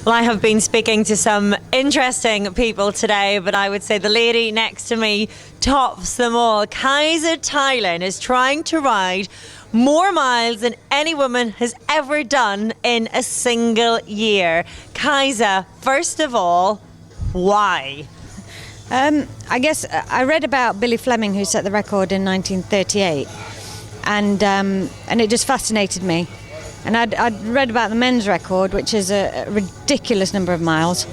Well, I have been speaking to some interesting people today, but I would say the lady next to me tops them all. Kaiser Thailand is trying to ride more miles than any woman has ever done in a single year. Kaiser, first of all, why? I guess I read about Billy Fleming, who set the record in 1938, and it just fascinated me. And I'd read about the men's record, which is a ridiculous number of miles,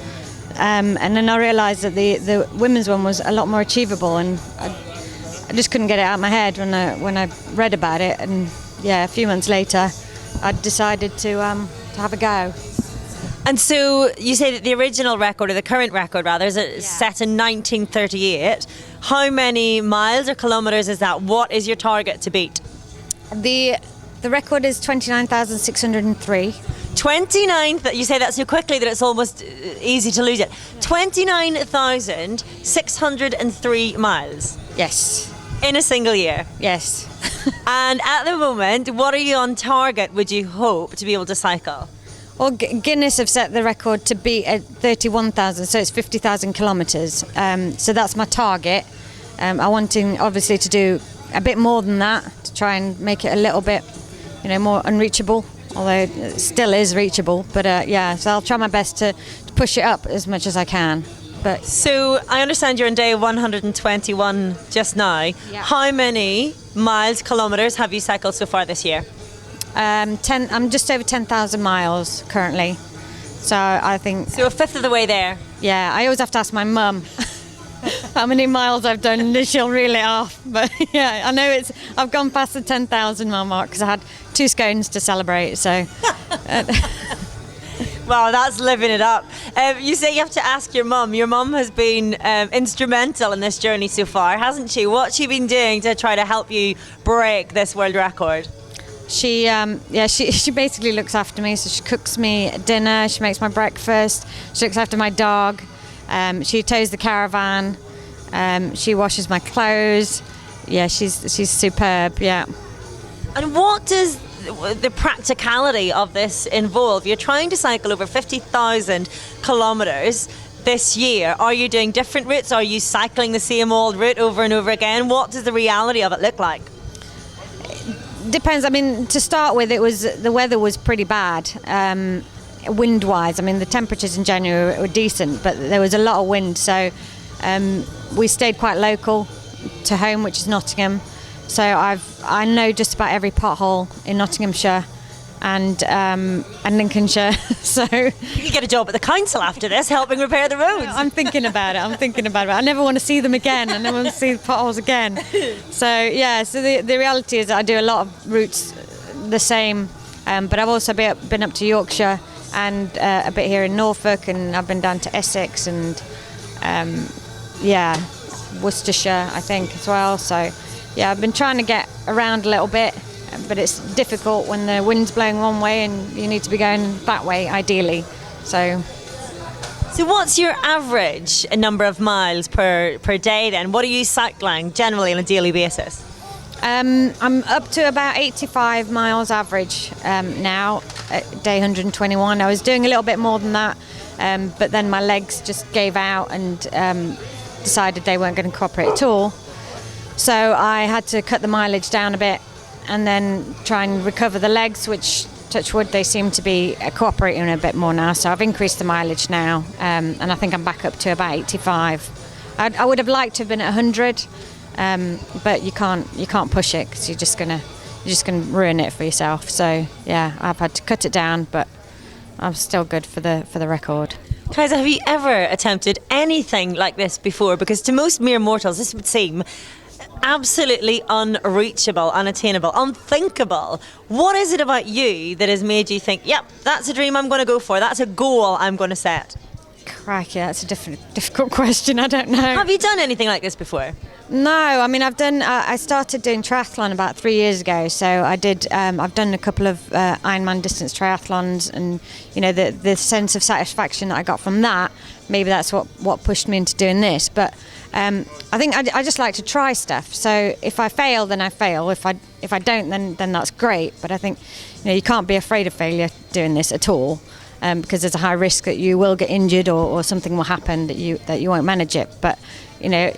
and then I realised that the women's one was a lot more achievable, and I just couldn't get it out of my head when I read about it. And yeah, a few months later, I decided to have a go. And so you say that the original record, or the current record rather, is set in 1938. How many miles or kilometres is that? What is your target to beat? The record is 29,603. 29, you say that so quickly that it's almost easy to lose it. 29,603 miles. Yes. In a single year. Yes. And at the moment, what are you on target, would you hope, to be able to cycle? Well, Guinness have set the record to beat at 31,000, so it's 50,000 kilometres. So that's my target. I'm wanting, obviously, to do a bit more than that to try and make it a little bit, more unreachable, although it still is reachable. But so I'll try my best to push it up as much as I can. But so I understand you're on day 121 just now. Yeah. How many miles, kilometres have you cycled so far this year? I'm just over 10,000 miles currently. So I think... So a fifth of the way there. Yeah, I always have to ask my mum how many miles I've done, and she'll reel it off. But yeah, I know I've gone past the 10,000 mile mark because I had 2 scones to celebrate. So, well, that's living it up. You say you have to ask your mum. Your mum has been instrumental in this journey so far, hasn't she? What's she been doing to try to help you break this world record? She basically looks after me. So she cooks me dinner. She makes my breakfast. She looks after my dog. She tows the caravan. She washes my clothes. Yeah, she's superb. Yeah. And what does the practicality of this involve? You're trying to cycle over 50,000 kilometres this year. Are you doing different routes? Are you cycling the same old route over and over again? What does the reality of it look like? Depends. I mean, to start with, the weather was pretty bad. Wind-wise, I mean, the temperatures in January were decent, but there was a lot of wind, so we stayed quite local to home, which is Nottingham. So I know just about every pothole in Nottinghamshire and Lincolnshire. So you could get a job at the council after this, helping repair the roads. I'm thinking about it. I never want to see them again. I never want to see the potholes again. So yeah. So the reality is that I do a lot of routes the same, but I've also been up to Yorkshire and a bit here in Norfolk, and I've been down to Essex and Worcestershire, I think, as well. So yeah, I've been trying to get around a little bit, but it's difficult when the wind's blowing one way and you need to be going that way, ideally. So what's your average number of miles per day then? What are you cycling generally on a daily basis? I'm up to about 85 miles average now at day 121. I was doing a little bit more than that, but then my legs just gave out and decided they weren't going to cooperate at all. So I had to cut the mileage down a bit and then try and recover the legs, which, touch wood, they seem to be cooperating a bit more now. So I've increased the mileage now, and I think I'm back up to about 85. I would have liked to have been at 100. But you can't push it because you're just gonna ruin it for yourself. So yeah, I've had to cut it down, but I'm still good for the record. Kaiser, have you ever attempted anything like this before? Because to most mere mortals, this would seem absolutely unreachable, unattainable, unthinkable. What is it about you that has made you think, yep, that's a dream I'm going to go for, that's a goal I'm going to set? Crikey, that's a difficult question. I don't know. Have you done anything like this before? No, I mean I started doing triathlon about 3 years ago. So I've done a couple of Ironman distance triathlons, and the sense of satisfaction that I got from that, maybe that's what pushed me into doing this. But I think I just like to try stuff. So if I fail, then I fail. If I don't, then that's great. But I think you can't be afraid of failure doing this at all. because there's a high risk that you will get injured or something will happen that you won't manage it. But you know,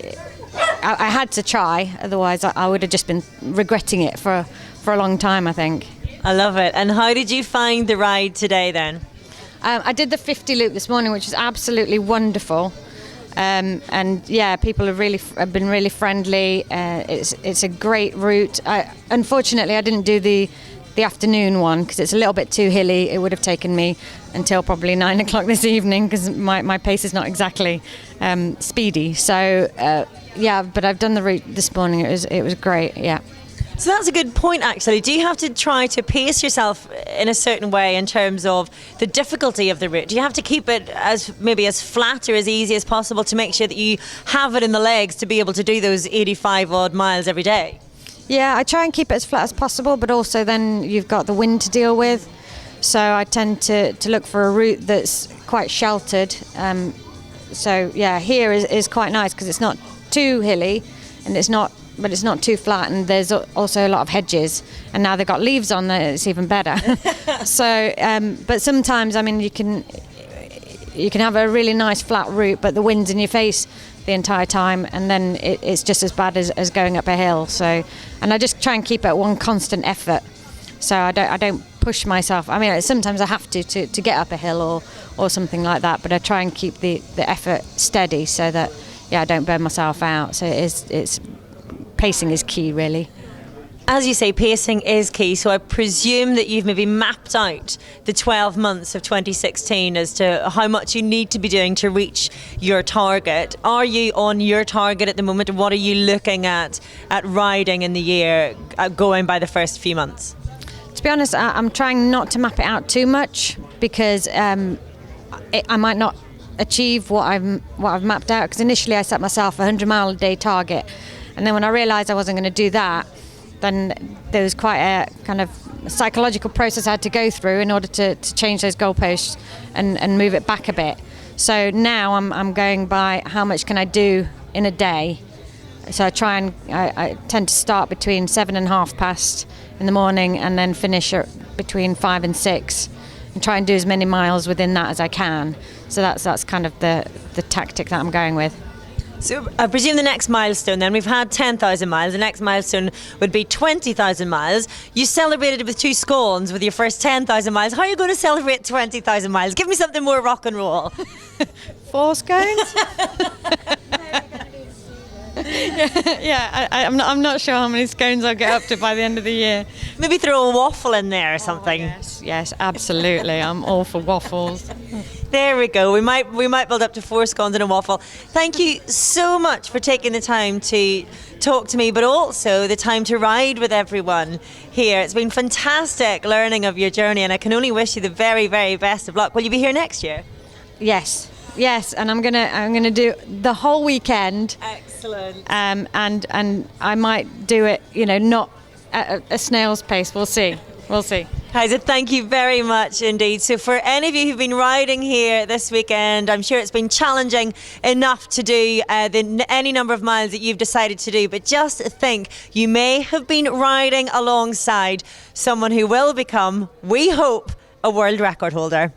I had to try, otherwise I would have just been regretting it for a long time, I think. I love it. And how did you find the ride today then? I did the 50 loop this morning, which was absolutely wonderful. And yeah, people have been really friendly. It's a great route. Unfortunately, I didn't do the afternoon one because it's a little bit too hilly. It would have taken me until probably 9 o'clock this evening because my pace is not exactly speedy. So yeah, but I've done the route this morning. It was great. Yeah. So that's a good point, actually. Do you have to try to pace yourself in a certain way in terms of the difficulty of the route? Do you have to keep it as flat or as easy as possible to make sure that you have it in the legs to be able to do those 85 odd miles every day? Yeah, I try and keep it as flat as possible, but also then you've got the wind to deal with. So I tend to look for a route that's quite sheltered. So yeah, here is quite nice because it's not too hilly and it's not too flat, and there's also a lot of hedges, and now they've got leaves on there, it's even better. So but sometimes, I mean, you can have a really nice flat route, but the wind's in your face the entire time, and then it's just as bad as going up a hill. So, and I just try and keep it at one constant effort, so I don't push myself. I mean, sometimes I have to get up a hill or something like that, but I try and keep the effort steady so that I don't burn myself out. So it's pacing is key, really. As you say, pacing is key, so I presume that you've maybe mapped out the 12 months of 2016 as to how much you need to be doing to reach your target. Are you on your target at the moment, and what are you looking at riding in the year going by the first few months? To be honest, I'm trying not to map it out too much because I might not achieve what I've mapped out, because initially I set myself a 100-mile-a-day target. And then when I realised I wasn't going to do that, then there was quite a kind of psychological process I had to go through in order to change those goalposts and move it back a bit. So now I'm going by how much can I do in a day. So I tend to start between 7 and half past in the morning and then finish at between 5 and 6 and try and do as many miles within that as I can. So that's kind of the tactic that I'm going with. So I presume the next milestone then, we've had 10,000 miles, the next milestone would be 20,000 miles. You celebrated with 2 scones with your first 10,000 miles. How are you going to celebrate 20,000 miles? Give me something more rock and roll. 4 scones? Yeah, I'm not sure how many scones I'll get up to by the end of the year. Maybe throw a waffle in there or something. Oh, yes, absolutely. I'm all for waffles. There we go. We might build up to 4 scones and a waffle. Thank you so much for taking the time to talk to me, but also the time to ride with everyone here. It's been fantastic learning of your journey, and I can only wish you the very, very best of luck. Will you be here next year? Yes, and I'm gonna do the whole weekend. Excellent. And I might do it, not at a snail's pace. We'll see. Kaisa, thank you very much indeed. So for any of you who've been riding here this weekend, I'm sure it's been challenging enough to do any number of miles that you've decided to do, but just think, you may have been riding alongside someone who will become, we hope, a world record holder.